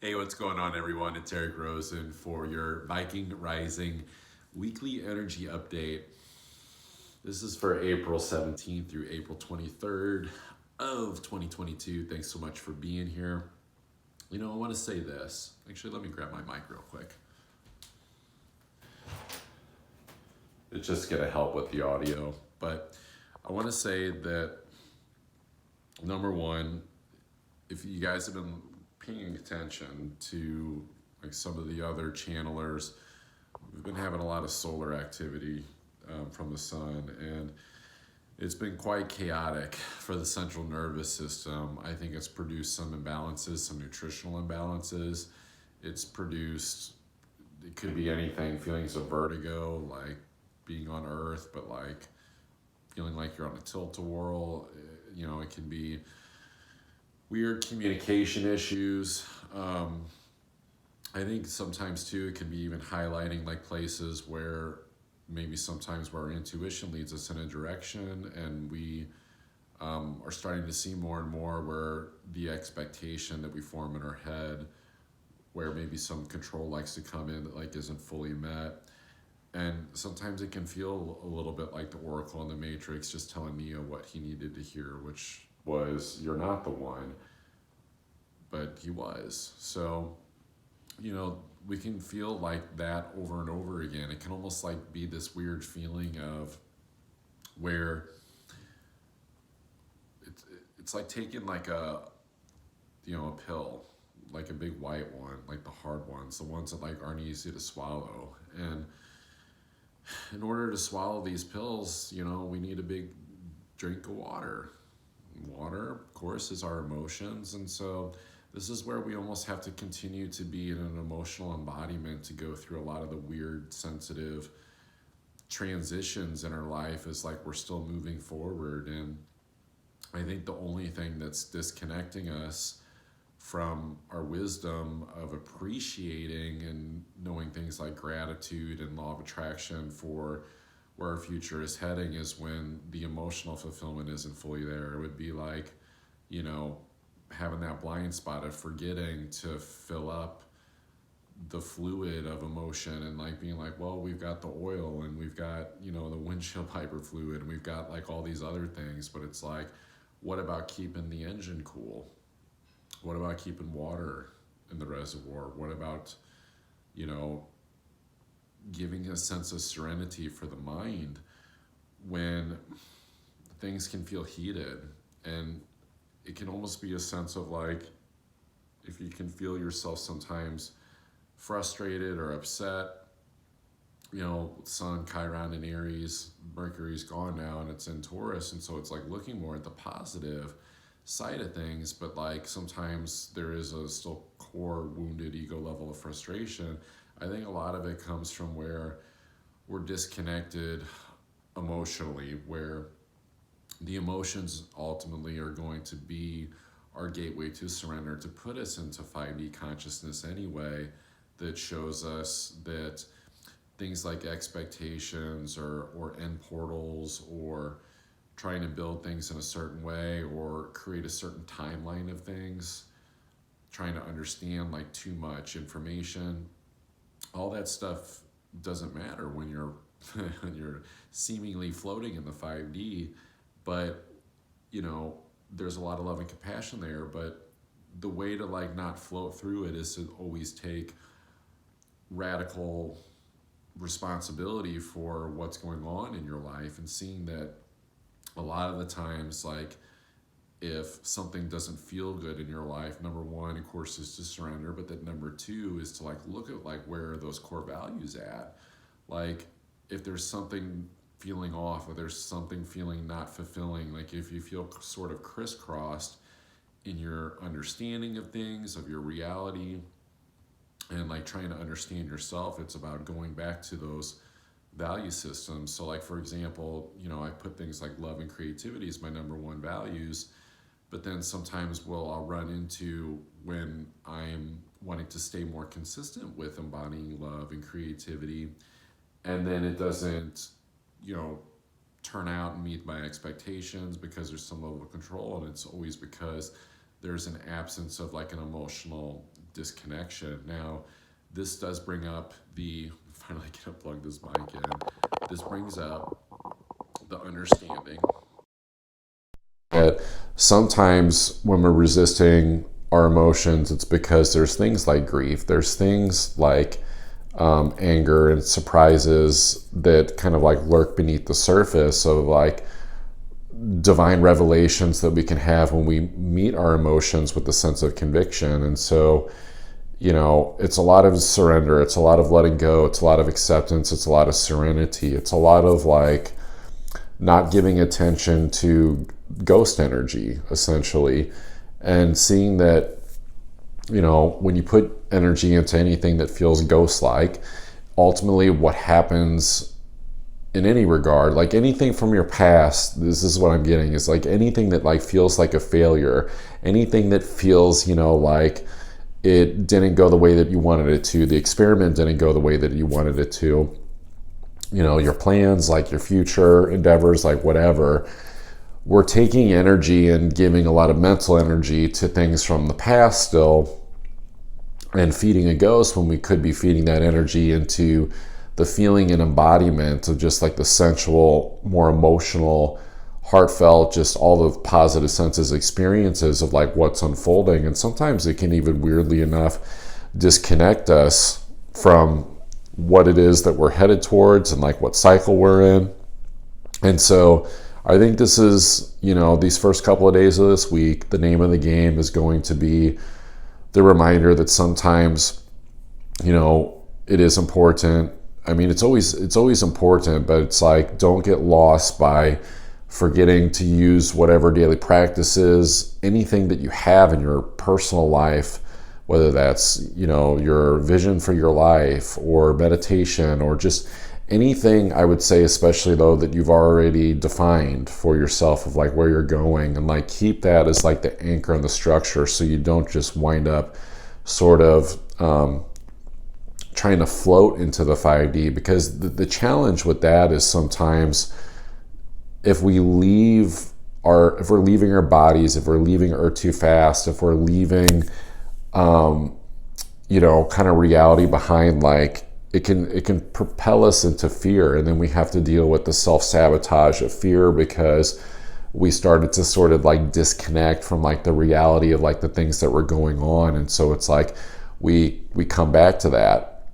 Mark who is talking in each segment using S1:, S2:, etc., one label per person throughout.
S1: Hey, what's going on, everyone? It's Eric Rosen for your Viking Rising weekly energy update. This is for April 17th through April 23rd of 2022. Thanks so much for being here. I want to say this. Actually, let me grab my mic real quick. It's just going to help with the audio. But I want to say that, number one, if you guys have been paying attention to like some of the other channelers, we've been having a lot of solar activity from the sun, and it's been quite chaotic for the central nervous system. I think it's produced some imbalances, some nutritional imbalances. It's produced, it could be anything, feelings of vertigo, like being on Earth, but like feeling like you're on a tilt-a-whirl. It can be weird communication issues. I think sometimes too, it can be even highlighting like places where maybe sometimes where our intuition leads us in a direction, and we are starting to see more and more where the expectation that we form in our head, where maybe some control likes to come in that like isn't fully met. And sometimes it can feel a little bit like the Oracle in the Matrix just telling Neo what he needed to hear, which was, you're not the one, but he was. So, we can feel like that over and over again. It can almost like be this weird feeling of where it's like taking like a pill, like a big white one, like the hard ones, the ones that like aren't easy to swallow. And in order to swallow these pills, we need a big drink of water. Water, of course, is our emotions. And so this is where we almost have to continue to be in an emotional embodiment to go through a lot of the weird, sensitive transitions in our life, is like we're still moving forward. And I think the only thing that's disconnecting us from our wisdom of appreciating and knowing things like gratitude and law of attraction for where our future is heading is when the emotional fulfillment isn't fully there. It would be like, having that blind spot of forgetting to fill up the fluid of emotion, and like being like, well, we've got the oil and we've got, the windshield wiper fluid and we've got like all these other things, but it's like, what about keeping the engine cool? What about keeping water in the reservoir? What about, giving a sense of serenity for the mind when things can feel heated? And it can almost be a sense of like, if you can feel yourself sometimes frustrated or upset, Sun, Chiron in Aries, Mercury's gone now and it's in Taurus. And so it's like looking more at the positive side of things, but like sometimes there is a still core wounded ego level of frustration. I think a lot of it comes from where we're disconnected emotionally, where the emotions ultimately are going to be our gateway to surrender, to put us into 5D consciousness anyway, that shows us that things like expectations or end portals, or trying to build things in a certain way or create a certain timeline of things, trying to understand like too much information, all that stuff doesn't matter when you're when you're seemingly floating in the 5D. But there's a lot of love and compassion there, but the way to like not float through it is to always take radical responsibility for what's going on in your life, and seeing that a lot of the times, like, if something doesn't feel good in your life, number one, of course, is to surrender, but then number two is to like look at like where are those core values at. Like, if there's something feeling off, or there's something feeling not fulfilling, like if you feel sort of crisscrossed in your understanding of things, of your reality, and like trying to understand yourself, it's about going back to those value systems. So like, for example, I put things like love and creativity as my number one values, but then sometimes I'll run into, when I'm wanting to stay more consistent with embodying love and creativity, and then it doesn't, turn out and meet my expectations because there's some level of control, and it's always because there's an absence of like an emotional disconnection. Now, this does bring up finally gonna plug this mic in. This brings up the understanding that sometimes when we're resisting our emotions, it's because there's things like grief, there's things like anger and surprises that kind of like lurk beneath the surface of like divine revelations that we can have when we meet our emotions with a sense of conviction. And so, it's a lot of surrender, it's a lot of letting go, it's a lot of acceptance, it's a lot of serenity, it's a lot of like not giving attention to ghost energy, essentially, and seeing that, when you put energy into anything that feels ghost-like, ultimately what happens in any regard, like anything from your past, this is what I'm getting, is like anything that like feels like a failure, anything that feels, like it didn't go the way that you wanted it to, the experiment didn't go the way that you wanted it to, your plans, like your future endeavors, like whatever, we're taking energy and giving a lot of mental energy to things from the past still and feeding a ghost when we could be feeding that energy into the feeling and embodiment of just like the sensual, more emotional, heartfelt, just all the positive senses experiences of like what's unfolding. And sometimes it can even weirdly enough disconnect us from what it is that we're headed towards and like what cycle we're in. And so I think this is, these first couple of days of this week, the name of the game is going to be the reminder that sometimes, it is important. I mean, it's always important, but it's like, don't get lost by forgetting to use whatever daily practices, anything that you have in your personal life, whether that's, your vision for your life or meditation or just anything, I would say, especially though, that you've already defined for yourself of like where you're going, and like keep that as like the anchor and the structure, so you don't just wind up sort of trying to float into the 5D, because the challenge with that is sometimes if we're leaving our bodies, if we're leaving Earth too fast, if we're leaving kind of reality behind, like it can propel us into fear, and then we have to deal with the self-sabotage of fear because we started to sort of like disconnect from like the reality of like the things that were going on. And so it's like we come back to that.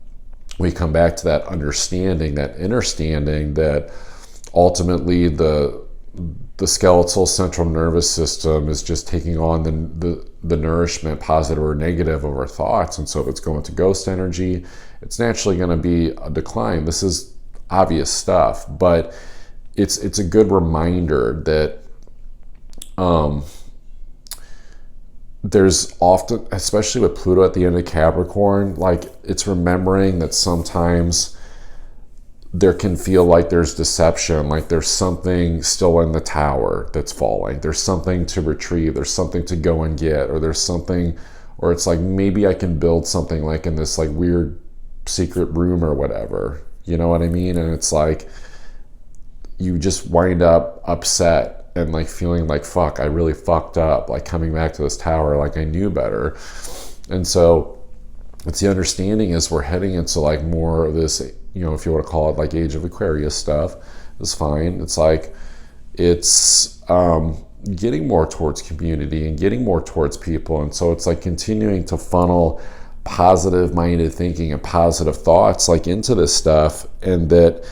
S1: We come back to that understanding, that understanding that ultimately the skeletal central nervous system is just taking on the nourishment, positive or negative, of our thoughts. And so if it's going to ghost energy, it's naturally going to be a decline. This is obvious stuff, but it's a good reminder that there's often, especially with Pluto at the end of Capricorn, like it's remembering that sometimes there can feel like there's deception, like there's something still in the tower that's falling. There's something to retrieve. There's something to go and get, or there's something, or it's like maybe I can build something like in this like weird secret room or whatever. You know what I mean? And it's like you just wind up upset and like feeling like, fuck, I really fucked up, like coming back to this tower, like I knew better. And so it's the understanding is we're heading into like more of this, if you want to call it like Age of Aquarius stuff, is fine. It's like, it's getting more towards community and getting more towards people. And so it's like continuing to funnel positive minded thinking and positive thoughts like into this stuff, and that,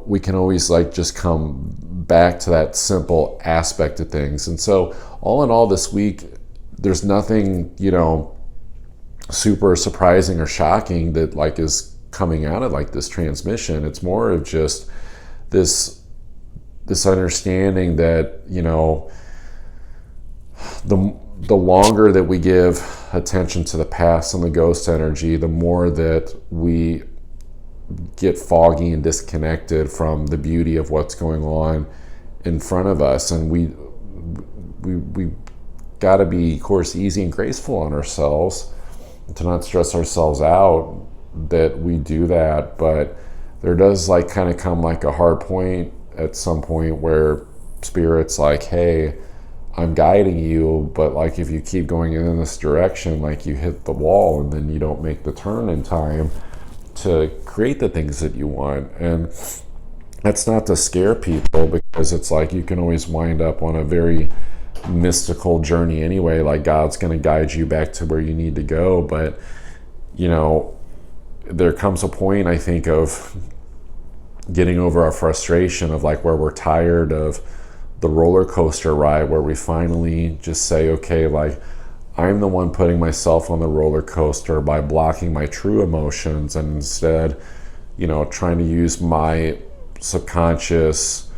S1: we can always like just come back to that simple aspect of things. And so all in all this week, there's nothing, super surprising or shocking that like is coming out of like this transmission. It's more of just this understanding that, the longer that we give attention to the past and the ghost energy, the more that we get foggy and disconnected from the beauty of what's going on in front of us. And we got to be, of course, easy and graceful on ourselves, to not stress ourselves out that we do that. But there does like kind of come like a hard point at some point where spirit's like, hey, I'm guiding you, but like if you keep going in this direction, like you hit the wall and then you don't make the turn in time to create the things that you want. And that's not to scare people, because it's like you can always wind up on a very mystical journey anyway. Like God's going to guide you back to where you need to go. But, you know, there comes a point, I think, of getting over our frustration of like where we're tired of the roller coaster ride, where we finally just say, okay, like I'm the one putting myself on the roller coaster by blocking my true emotions, and instead, you know, trying to use my subconscious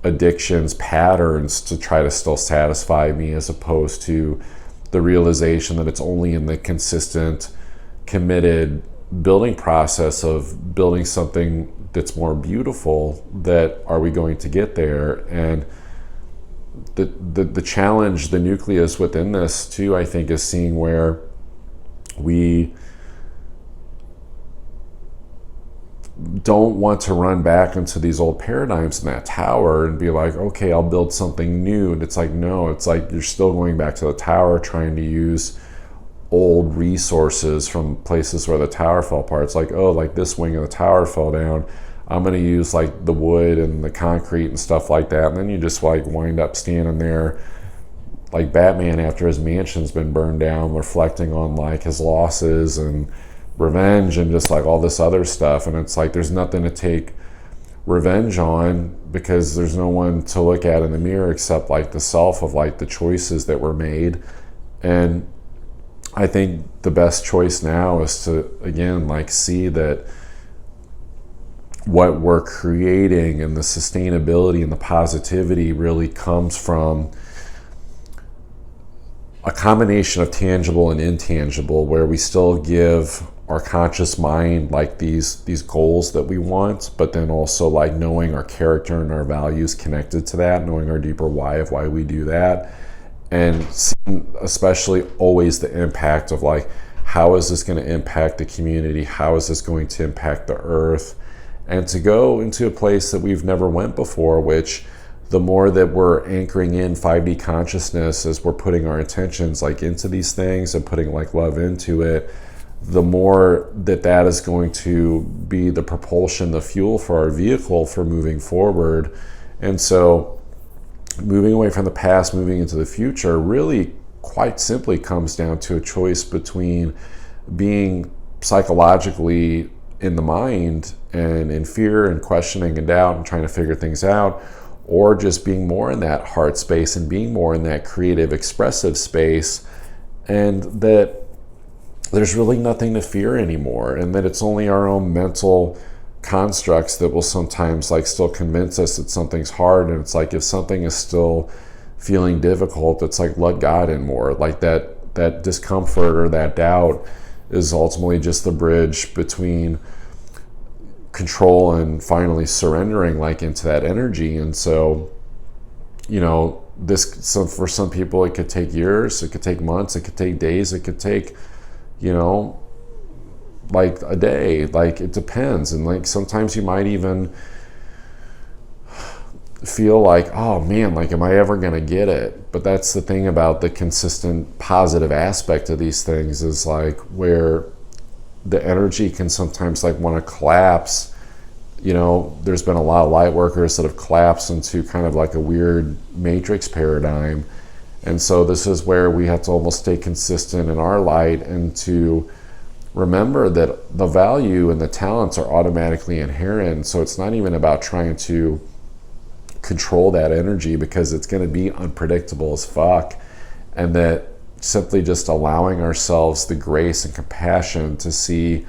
S1: addictions patterns to try to still satisfy me, as opposed to the realization that it's only in the consistent, committed building process of building something that's more beautiful that are we going to get there. And the challenge, the nucleus within this too, I think, is seeing where we don't want to run back into these old paradigms in that tower and be like, okay, I'll build something new. And it's like, no, it's like you're still going back to the tower, trying to use old resources from places where the tower fell apart. It's like, oh, like this wing of the tower fell down, I'm going to use like the wood and the concrete and stuff like that. And then you just like wind up standing there like Batman after his mansion's been burned down, reflecting on like his losses and revenge and just like all this other stuff. And it's like there's nothing to take revenge on, because there's no one to look at in the mirror except like the self of like the choices that were made. And I think the best choice now is to, again, like see that what we're creating and the sustainability and the positivity really comes from a combination of tangible and intangible, where we still give our conscious mind like these goals that we want, but then also like knowing our character and our values connected to that, knowing our deeper why of why we do that, and seeing especially always the impact of like, how is this going to impact the community? How is this going to impact the earth? And to go into a place that we've never went before, which the more that we're anchoring in 5D consciousness as we're putting our intentions like into these things and putting like love into it, the more that that is going to be the propulsion, the fuel for our vehicle for moving forward. And so moving away from the past, moving into the future, really quite simply comes down to a choice between being psychologically in the mind and in fear and questioning and doubt and trying to figure things out, or just being more in that heart space and being more in that creative, expressive space, and that there's really nothing to fear anymore, and that it's only our own mental constructs that will sometimes like still convince us that something's hard. And it's like, if something is still feeling difficult, it's like, let God in more. Like that discomfort or that doubt is ultimately just the bridge between control and finally surrendering like into that energy. And so, you know, for some people it could take years, it could take months, it could take days, it could take, you know, like a day, like it depends. And like sometimes you might even feel like, oh man, like am I ever gonna get it? But that's the thing about the consistent positive aspect of these things, is like where the energy can sometimes like want to collapse. You know, there's been a lot of light workers that have collapsed into kind of like a weird matrix paradigm. And so this is where we have to almost stay consistent in our light, and to remember that the value and the talents are automatically inherent. So it's not even about trying to control that energy, because it's going to be unpredictable as fuck. And that simply just allowing ourselves the grace and compassion to see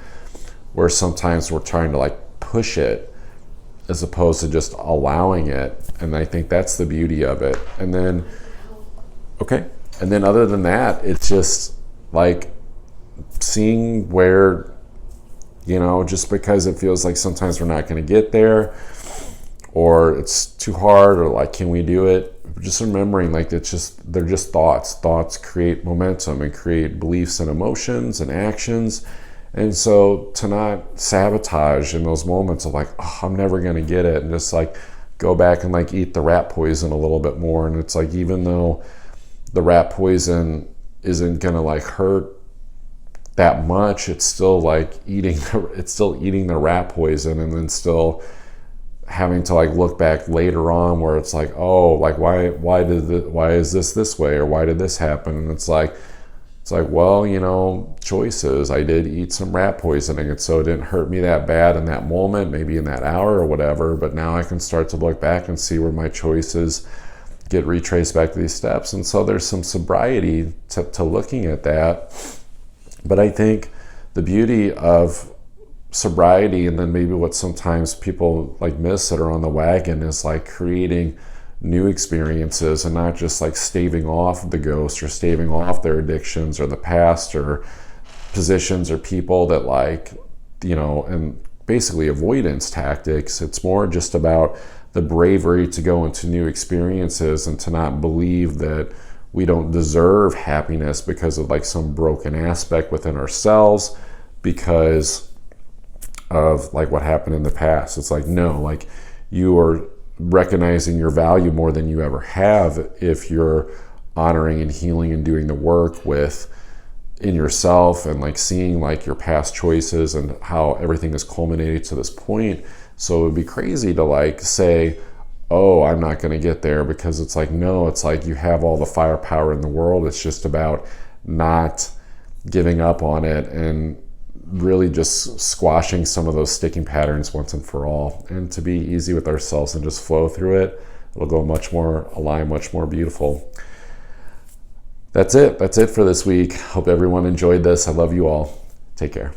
S1: where sometimes we're trying to like push it as opposed to just allowing it. And I think that's the beauty of it. And then other than that, it's just like seeing where, you know, just because it feels like sometimes we're not going to get there, or it's too hard, or like, can we do it? Just remembering like they're just thoughts. Thoughts create momentum and create beliefs and emotions and actions. And so to not sabotage in those moments of like, oh, I'm never going to get it, and just like go back and like eat the rat poison a little bit more. And it's like, even though the rat poison isn't gonna like hurt that much, it's still like eating the rat poison, and then still having to like look back later on where it's like, oh, like why is this way, or why did this happen? And it's like, well, you know, choices. I did eat some rat poisoning, and so it didn't hurt me that bad in that moment, maybe in that hour or whatever, but now I can start to look back and see where my choices get retraced back to these steps. And so there's some sobriety to looking at that. But I think the beauty of sobriety, and then maybe what sometimes people like miss that are on the wagon, is like creating new experiences, and not just like staving off the ghost or staving off their addictions or the past or positions or people that, like, you know, and basically avoidance tactics. It's more just about the bravery to go into new experiences and to not believe that we don't deserve happiness because of like some broken aspect within ourselves because of like what happened in the past. It's like, no, like, you are recognizing your value more than you ever have if you're honoring and healing and doing the work in yourself, and like seeing like your past choices and how everything has culminated to this point. So it would be crazy to like say, oh, I'm not going to get there, because it's like, no, it's like you have all the firepower in the world. It's just about not giving up on it and really just squashing some of those sticking patterns once and for all, and to be easy with ourselves and just flow through it. It'll go much more aligned, much more beautiful. That's it for this week. Hope everyone enjoyed this. I love you all. Take care.